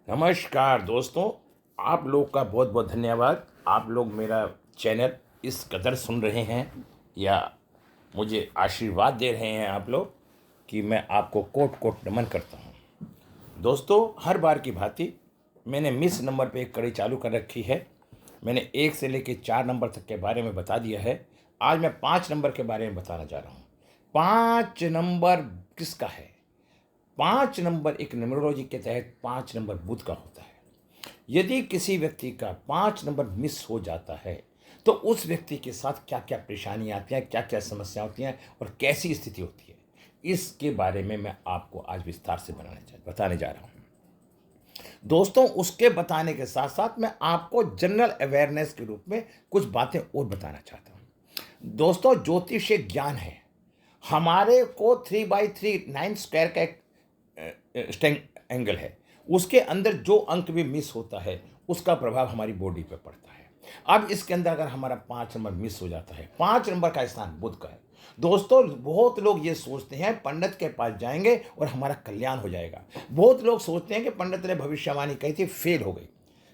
नमस्कार दोस्तों। आप लोग का बहुत बहुत धन्यवाद। आप लोग मेरा चैनल इस कदर सुन रहे हैं या मुझे आशीर्वाद दे रहे हैं आप लोग कि मैं आपको कोट कोट नमन करता हूं। दोस्तों, हर बार की भांति मैंने मिस नंबर पे एक कड़ी चालू कर रखी है। मैंने 1 से लेकर 4 नंबर तक के बारे में बता दिया है। आज मैं 5 नंबर के बारे में बताना जा रहा हूँ। 5 नंबर किसका है? 5 नंबर एक न्यूमरोलॉजी के तहत 5 नंबर बुध का होता है। यदि किसी व्यक्ति का 5 नंबर मिस हो जाता है तो उस व्यक्ति के साथ क्या क्या परेशानियां आती हैं, क्या क्या समस्या होती हैं और कैसी स्थिति होती है, इसके बारे में मैं आपको आज विस्तार से बताने जा रहा हूं। दोस्तों, उसके बताने के साथ साथ मैं आपको जनरल अवेयरनेस के रूप में कुछ बातें और बताना चाहता हूं। दोस्तों, ज्योतिष एक ज्ञान है। हमारे को 3/3 9 स्क्वायर का एक एंगल है। उसके अंदर जो अंक भी मिस होता है उसका प्रभाव हमारी बॉडी पे पड़ता है। अब इसके अंदर अगर हमारा 5 नंबर मिस हो जाता है, 5 नंबर का स्थान बुध का है। दोस्तों, बहुत लोग ये सोचते हैं पंडित के पास जाएंगे और हमारा कल्याण हो जाएगा। बहुत लोग सोचते हैं कि पंडित ने भविष्यवाणी कही थी, फेल हो गई।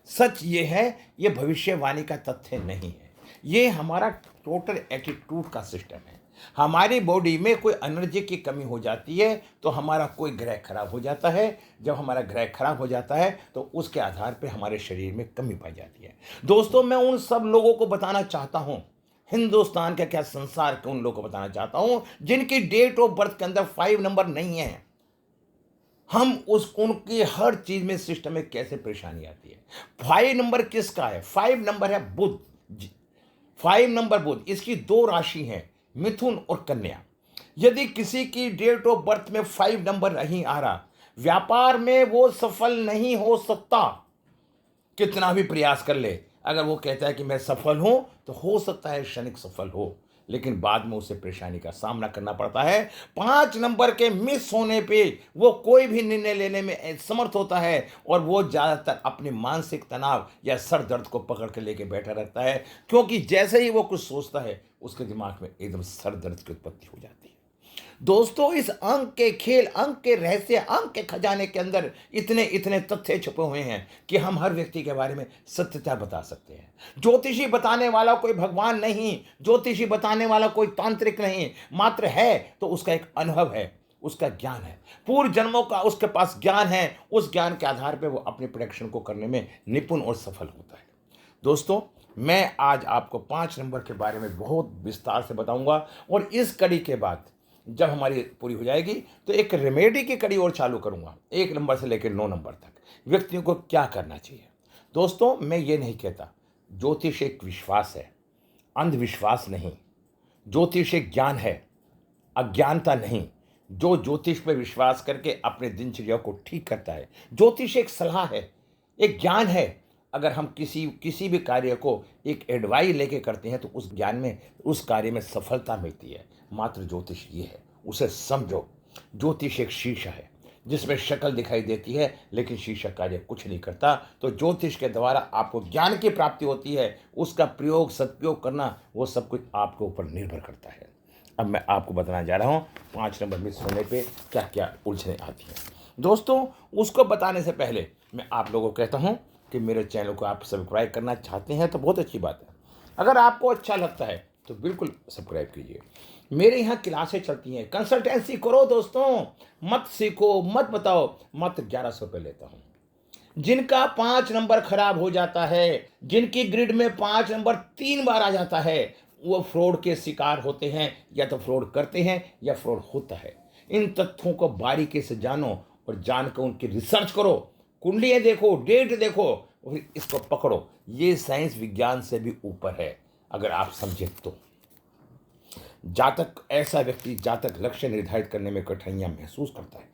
सच ये है, ये भविष्यवाणी का तथ्य नहीं है। ये हमारा टोटल एटीट्यूड का सिस्टम है। हमारी बॉडी में कोई एनर्जी की कमी हो जाती है तो हमारा कोई ग्रह खराब हो जाता है। जब हमारा ग्रह खराब हो जाता है तो उसके आधार पर हमारे शरीर में कमी पाई जाती है। दोस्तों, मैं उन सब लोगों को बताना चाहता हूं, हिंदुस्तान के क्या संसार के उन लोगों को बताना चाहता हूं जिनकी डेट ऑफ बर्थ के अंदर 5 नंबर नहीं है। हम उनकी हर चीज में सिस्टम में कैसे परेशानी आती है। 5 नंबर किसका है? 5 नंबर है बुध। 5 नंबर बुध, इसकी 2 राशि हैं, मिथुन और कन्या। यदि किसी की डेट ऑफ बर्थ में 5 नंबर नहीं आ रहा, व्यापार में वो सफल नहीं हो सकता। कितना भी प्रयास कर ले, अगर वो कहता है कि मैं सफल हूं तो हो सकता है क्षणिक सफल हो, लेकिन बाद में उसे परेशानी का सामना करना पड़ता है। 5 नंबर के मिस होने पे वो कोई भी निर्णय लेने में समर्थ होता है और वो ज्यादातर अपने मानसिक तनाव या सर दर्द को पकड़ के लेके बैठा रहता है, क्योंकि जैसे ही वो कुछ सोचता है उसके दिमाग में एकदम सर दर्द की उत्पत्ति हो जाती है। दोस्तों, इस अंक के खेल, अंक के रहस्य, अंक के खजाने के अंदर इतने इतने तथ्य छुपे हुए हैं कि हम हर व्यक्ति के बारे में सत्यता बता सकते हैं। ज्योतिषी बताने वाला कोई भगवान नहीं, ज्योतिषी बताने वाला कोई तांत्रिक नहीं, मात्र है तो उसका एक अनुभव है, उसका ज्ञान है, पूर्व जन्मों का उसके पास ज्ञान है। उस ज्ञान के आधार पर वो अपने प्रोडक्शन को करने में निपुण और सफल होता है। दोस्तों, मैं आज आपको 5 नंबर के बारे में बहुत विस्तार से बताऊंगा और इस कड़ी के बाद जब हमारी पूरी हो जाएगी तो एक रेमेडी की कड़ी और चालू करूंगा, 1 नंबर से लेकर 9 नंबर तक व्यक्तियों को क्या करना चाहिए। दोस्तों, मैं ये नहीं कहता ज्योतिष एक विश्वास है, अंधविश्वास नहीं। ज्योतिष एक ज्ञान है, अज्ञानता नहीं। जो ज्योतिष पर विश्वास करके अपने दिनचर्या को ठीक करता है, ज्योतिष एक सलाह है, एक ज्ञान है। अगर हम किसी भी कार्य को एक एडवाइस लेके करते हैं तो उस ज्ञान में, उस कार्य में सफलता मिलती है। मात्र ज्योतिष ये है, उसे समझो। ज्योतिष एक शीशा है जिसमें शक्ल दिखाई देती है लेकिन शीशा कार्य कुछ नहीं करता। तो ज्योतिष के द्वारा आपको ज्ञान की प्राप्ति होती है, उसका प्रयोग सदुपयोग करना वो सब कुछ आपके ऊपर निर्भर करता है। अब मैं आपको बताना जा रहा हूँ 5 नंबर मिस होने पे क्या क्या उलझने आती हैं। दोस्तों, उसको बताने से पहले मैं आप लोगों को कहता हूँ कि मेरे चैनल को आप सब्सक्राइब करना चाहते हैं तो बहुत अच्छी बात है। अगर आपको अच्छा लगता है तो बिल्कुल सब्सक्राइब कीजिए। मेरे यहाँ क्लासें चलती हैं, कंसल्टेंसी करो दोस्तों, मत सीखो, मत बताओ। मत 1100 रुपये लेता हूँ। जिनका 5 नंबर खराब हो जाता है, जिनकी ग्रिड में 5 नंबर 3 बार आ जाता है, वो फ्रॉड के शिकार होते हैं, या तो फ्रॉड करते हैं या फ्रॉड होता है। इन तथ्यों को बारीकी से जानो और जानकर उनकी रिसर्च करो, कुंडलियाँ देखो, डेट देखो और इसको पकड़ो। ये साइंस विज्ञान से भी ऊपर है अगर आप समझे तो। जातक, ऐसा व्यक्ति जातक लक्ष्य निर्धारित करने में कठिनाइयां महसूस करता है,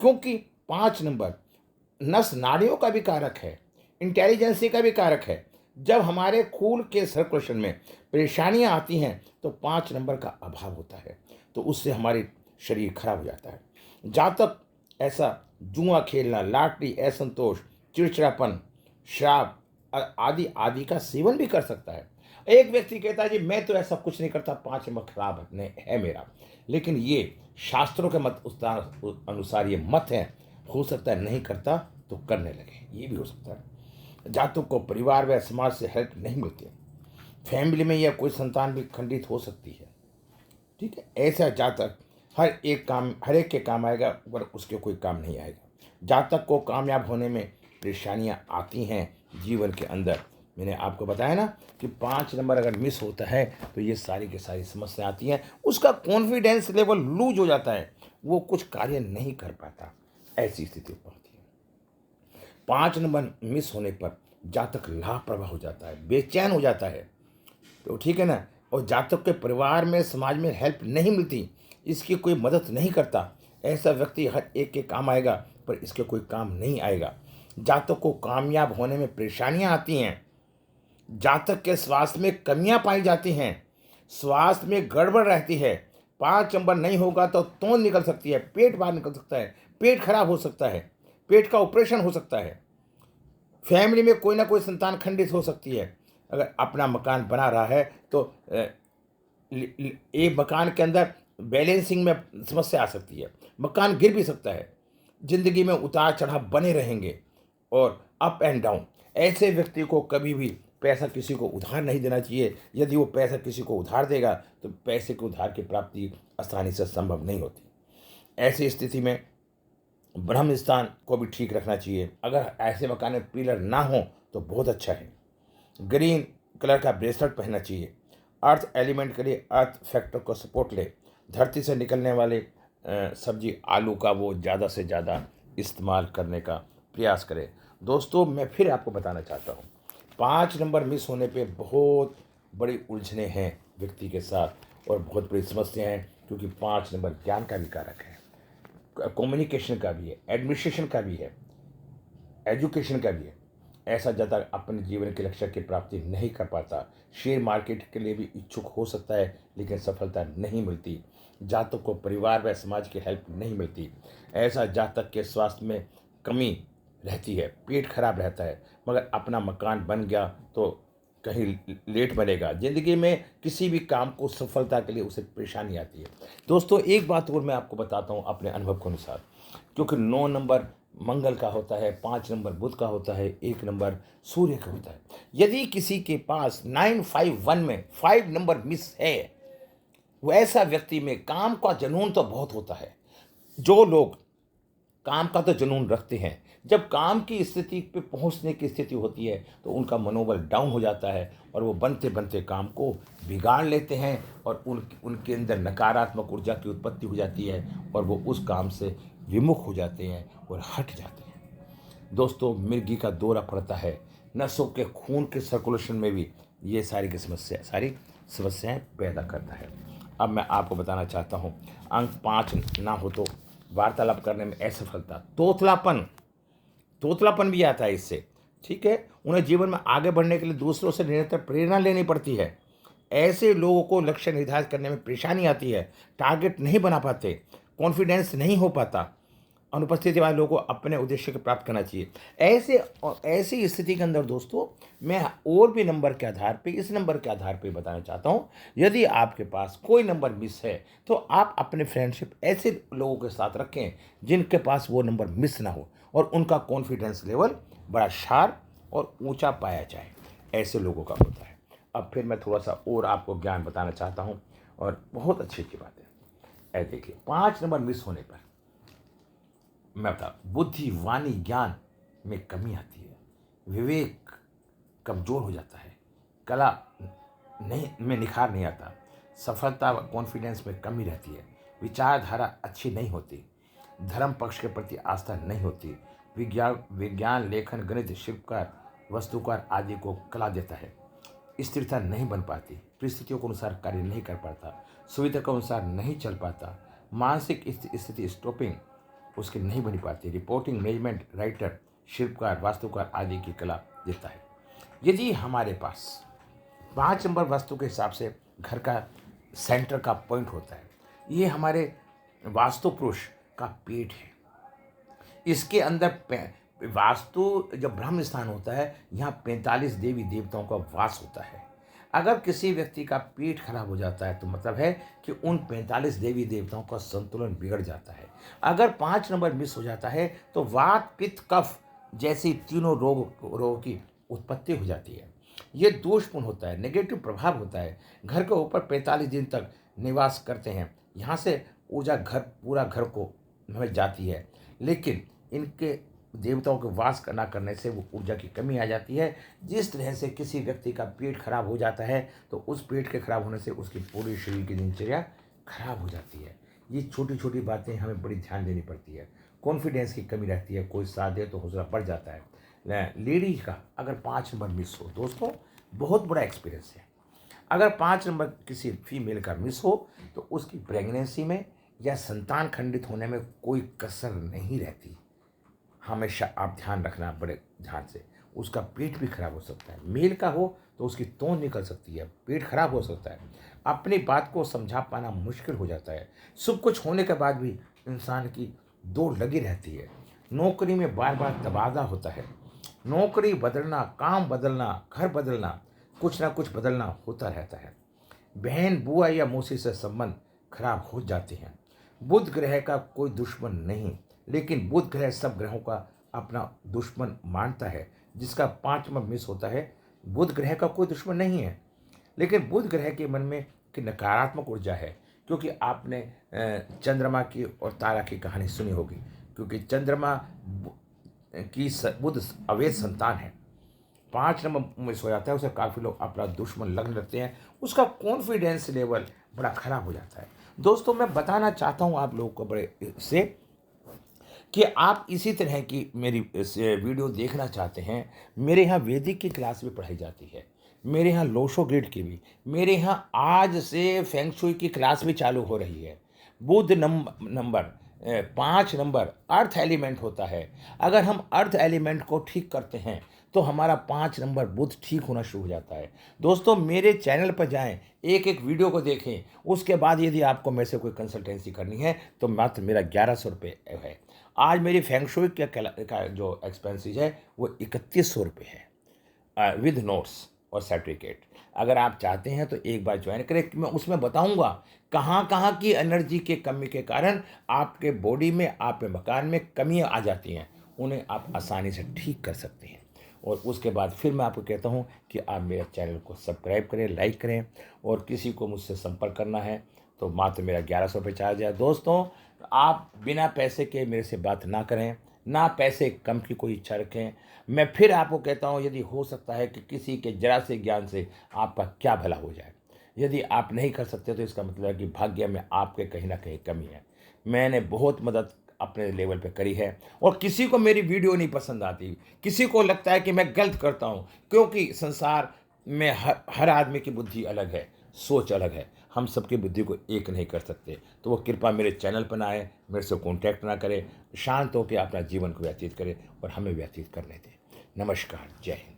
क्योंकि 5 नंबर नस नाड़ियों का भी कारक है, इंटेलिजेंसी का भी कारक है। जब हमारे खून के सर्कुलेशन में परेशानियां आती हैं तो 5 नंबर का अभाव होता है, तो उससे हमारी शरीर खराब हो जाता है। जातक ऐसा जुआ खेलना, लॉटरी, असंतोष, चिड़चिड़ापन, श्राप आदि आदि का सेवन भी कर सकता है। एक व्यक्ति कहता है जी मैं तो ऐसा कुछ नहीं करता, 5 नंबर खराब है मेरा, लेकिन ये शास्त्रों के मत अनुसार ये मत है। हो सकता है नहीं करता तो करने लगे, ये भी हो सकता है। जातक को परिवार व समाज से हेल्प नहीं मिलती, फैमिली में यह कोई संतान भी खंडित हो सकती है। ठीक है, ऐसा जातक हर एक के काम आएगा पर उसके कोई काम नहीं आएगा। जातक को कामयाब होने में परेशानियां आती हैं जीवन के अंदर। मैंने आपको बताया ना कि 5 नंबर अगर मिस होता है तो ये सारी की सारी समस्या आती हैं। उसका कॉन्फिडेंस लेवल लूज हो जाता है, वो कुछ कार्य नहीं कर पाता, ऐसी स्थिति होती है। 5 नंबर मिस होने पर जातक लापरवाह हो जाता है, बेचैन हो जाता है, तो ठीक है ना। और जातक के परिवार में समाज में हेल्प नहीं मिलती, इसकी कोई मदद नहीं करता। ऐसा व्यक्ति हर एक के काम आएगा पर इसके कोई काम नहीं आएगा। जातक को कामयाब होने में परेशानियां आती हैं। जातक के स्वास्थ्य में कमियां पाई जाती हैं, स्वास्थ्य में गड़बड़ रहती है। 5 नंबर नहीं होगा तो तोंद निकल सकती है, पेट बाहर निकल सकता है, पेट खराब हो सकता है, पेट का ऑपरेशन हो सकता है, फैमिली में कोई ना कोई संतान खंडित हो सकती है। अगर अपना मकान बना रहा है तो एक मकान के अंदर बैलेंसिंग में समस्या आ सकती है, मकान गिर भी सकता है, जिंदगी में उतार चढ़ाव बने रहेंगे और अप एंड डाउन। ऐसे व्यक्ति को कभी भी पैसा किसी को उधार नहीं देना चाहिए। यदि वो पैसा किसी को उधार देगा तो पैसे के उधार की प्राप्ति आसानी से संभव नहीं होती। ऐसी स्थिति में ब्रह्म स्थान को भी ठीक रखना चाहिए। अगर ऐसे मकान में पिलर ना हो तो बहुत अच्छा है। ग्रीन कलर का ब्रेसलेट पहनना चाहिए। अर्थ एलिमेंट के लिए अर्थ फैक्टर को सपोर्ट ले। धरती से निकलने वाले सब्जी आलू का वो ज़्यादा से ज़्यादा इस्तेमाल करने का प्रयास करें। दोस्तों, मैं फिर आपको बताना चाहता हूँ, 5 नंबर मिस होने पे बहुत बड़ी उलझने हैं व्यक्ति के साथ और बहुत बड़ी समस्या है, क्योंकि 5 नंबर ज्ञान का भी कारक है, कम्युनिकेशन का भी है, एडमिनिस्ट्रेशन का भी है, एजुकेशन का भी है। ऐसा जातक अपने जीवन के लक्ष्य की प्राप्ति नहीं कर पाता। शेयर मार्केट के लिए भी इच्छुक हो सकता है लेकिन सफलता नहीं मिलती। जातक को परिवार व समाज की हेल्प नहीं मिलती। ऐसा जातक के स्वास्थ्य में कमी रहती है, पेट खराब रहता है, मगर अपना मकान बन गया तो कहीं लेट बनेगा। ज़िंदगी में किसी भी काम को सफलता के लिए उसे परेशानी आती है। दोस्तों, एक बात और मैं आपको बताता हूँ अपने अनुभव के अनुसार, क्योंकि 9 नंबर मंगल का होता है, 5 नंबर बुध का होता है, 1 नंबर सूर्य का होता है। यदि किसी के पास 951 में 5 नंबर मिस है, वैसा व्यक्ति में काम का जुनून तो बहुत होता है। जो लोग काम का तो जुनून रखते हैं, जब काम की स्थिति पे पहुंचने की स्थिति होती है तो उनका मनोबल डाउन हो जाता है और वो बनते बनते काम को बिगाड़ लेते हैं और उनके अंदर नकारात्मक ऊर्जा की उत्पत्ति हो जाती है और वो उस काम से विमुख हो जाते हैं और हट जाते हैं। दोस्तों, मिर्गी का दौरा पड़ता है, नसों के खून के सर्कुलेशन में भी ये सारी समस्याएं पैदा करता है। अब मैं आपको बताना चाहता हूँ, अंक 5 ना हो तो वार्तालाप करने में असफलता, तोतलापन भी आता है इससे। ठीक है, उन्हें जीवन में आगे बढ़ने के लिए दूसरों से निरंतर प्रेरणा लेनी पड़ती है। ऐसे लोगों को लक्ष्य निर्धारित करने में परेशानी आती है, टारगेट नहीं बना पाते, कॉन्फिडेंस नहीं हो पाता। अनुपस्थिति वाले लोगों को अपने उद्देश्य को प्राप्त करना चाहिए। ऐसी स्थिति के अंदर दोस्तों, मैं और भी नंबर के आधार पे, इस नंबर के आधार पे बताना चाहता हूँ, यदि आपके पास कोई नंबर मिस है तो आप अपने फ्रेंडशिप ऐसे लोगों के साथ रखें जिनके पास वो नंबर मिस ना हो और उनका कॉन्फिडेंस लेवल बड़ा शार्प और ऊंचा पाया जाए, ऐसे लोगों का होता है। अब फिर मैं थोड़ा सा और आपको ज्ञान बताना चाहता हूँ और बहुत अच्छी बात है। देखिए, 5 नंबर मिस होने पर मैं बता, बुद्धि, वाणी, ज्ञान में कमी आती है, विवेक कमजोर हो जाता है, कला नहीं में निखार नहीं आता, सफलता व कॉन्फिडेंस में कमी रहती है, विचारधारा अच्छी नहीं होती, धर्म पक्ष के प्रति आस्था नहीं होती, विज्ञान, लेखन, गणित, शिल्पकार, वस्तुकार आदि को कला देता है, स्थिरता नहीं बन पाती, परिस्थितियों के अनुसार कार्य नहीं कर पाता, सुविधा के अनुसार नहीं चल पाता, मानसिक स्थिति स्टॉपिंग उसकी नहीं बनी पाती, रिपोर्टिंग, मैनेजमेंट, राइटर, शिल्पकार, वास्तुकार आदि की कला देता है। यदि हमारे पास 5 नंबर वास्तु के हिसाब से घर का सेंटर का पॉइंट होता है, ये हमारे वास्तु पुरुष का पेट है। इसके अंदर वास्तु जब ब्रह्म स्थान होता है, यहाँ 45 देवी देवताओं का वास होता है। अगर किसी व्यक्ति का पेट खराब हो जाता है तो मतलब है कि उन 45 देवी देवताओं का संतुलन बिगड़ जाता है। अगर 5 नंबर मिस हो जाता है तो वात, पित्त, कफ जैसी तीनों रोगों की उत्पत्ति हो जाती है। ये दोषपूर्ण होता है, नेगेटिव प्रभाव होता है। घर के ऊपर 45 दिन तक निवास करते हैं। यहाँ से ऊर्जा पूरा घर को में जाती है। लेकिन इनके देवताओं के वास ना करने से वो ऊर्जा की कमी आ जाती है। जिस तरह से किसी व्यक्ति का पेट खराब हो जाता है तो उस पेट के खराब होने से उसकी पूरी शरीर की दिनचर्या खराब हो जाती है। ये छोटी छोटी बातें हमें बड़ी ध्यान देनी पड़ती है। कॉन्फिडेंस की कमी रहती है, कोई साथ दे तो हौसला बढ़ जाता है। लेडीज का अगर 5 नंबर मिस हो, दोस्तों बहुत बड़ा एक्सपीरियंस है। अगर 5 नंबर किसी फीमेल का मिस हो तो उसकी प्रेगनेंसी में या संतान खंडित होने में कोई कसर नहीं रहती। हमेशा आप ध्यान रखना बड़े ध्यान से। उसका पेट भी खराब हो सकता है। मेल का हो तो उसकी तोंद निकल सकती है, पेट खराब हो सकता है, अपनी बात को समझा पाना मुश्किल हो जाता है। सब कुछ होने के बाद भी इंसान की दौड़ लगी रहती है। नौकरी में बार बार तबादला होता है। नौकरी बदलना, काम बदलना, घर बदलना, कुछ ना कुछ बदलना होता रहता है। बहन, बुआ या मौसी से संबंध खराब हो जाते हैं। बुध ग्रह का कोई दुश्मन नहीं, लेकिन बुध ग्रह सब ग्रहों का अपना दुश्मन मानता है। जिसका 5वां मिस होता है, बुध ग्रह का कोई दुश्मन नहीं है, लेकिन बुध ग्रह के मन में की नकारात्मक ऊर्जा है। क्योंकि आपने चंद्रमा की और तारा की कहानी सुनी होगी। क्योंकि चंद्रमा बुध अवैध संतान है। 5 नंबर मिस हो जाता है, उसे काफ़ी लोग अपना दुश्मन लगने लगते हैं। उसका कॉन्फिडेंस लेवल बड़ा खराब हो जाता है। दोस्तों, मैं बताना चाहता हूँ आप लोगों को बड़े से कि आप इसी तरह की मेरी वीडियो देखना चाहते हैं। मेरे यहाँ वैदिक की क्लास भी पढ़ाई जाती है। मेरे यहाँ लोशो ग्रिड की भी। मेरे यहाँ आज से फेंग शुई की क्लास भी चालू हो रही है। बुध नंबर 5 नंबर अर्थ एलिमेंट होता है। अगर हम अर्थ एलिमेंट को ठीक करते हैं तो हमारा 5 नंबर बुध ठीक होना शुरू हो जाता है। दोस्तों, मेरे चैनल पर जाएं, एक एक वीडियो को देखें। उसके बाद यदि आपको मेरे से कोई कंसल्टेंसी करनी है तो मात्र मेरा 1100 रुपये है। आज मेरी फेंग शुई का जो एक्सपेंसेस है वो 3100 रुपये है, विद नोट्स और सर्टिफिकेट। अगर आप चाहते हैं तो एक बार ज्वाइन करें। मैं उसमें बताऊंगा कहाँ कहाँ की एनर्जी के कमी के कारण आपके बॉडी में, आपके मकान में कमियाँ आ जाती हैं, उन्हें आप आसानी से ठीक कर सकते हैं। और उसके बाद फिर मैं आपको कहता हूँ कि आप मेरे चैनल को सब्सक्राइब करें, लाइक करें। और किसी को मुझसे संपर्क करना है तो मात्र मेरा 1100 रुपये चार्ज है। दोस्तों, आप बिना पैसे के मेरे से बात ना करें, ना पैसे कम की कोई इच्छा रखें। मैं फिर आपको कहता हूँ, यदि हो सकता है कि किसी के जरा से ज्ञान से आपका क्या भला हो जाए। यदि आप नहीं कर सकते तो इसका मतलब है कि भाग्य में आपके कहीं ना कहीं कमी है। मैंने बहुत मदद अपने लेवल पे करी है। और किसी को मेरी वीडियो नहीं पसंद आती, किसी को लगता है कि मैं गलत करता हूँ। क्योंकि संसार में हर आदमी की बुद्धि अलग है, सोच अलग है। हम सबकी बुद्धि को एक नहीं कर सकते। तो वो कृपा मेरे चैनल पर ना आए, मेरे से कॉन्टैक्ट ना करें, शांत होकर अपना जीवन को व्यतीत करें और हमें व्यतीत करने दें। नमस्कार, जय हिंद।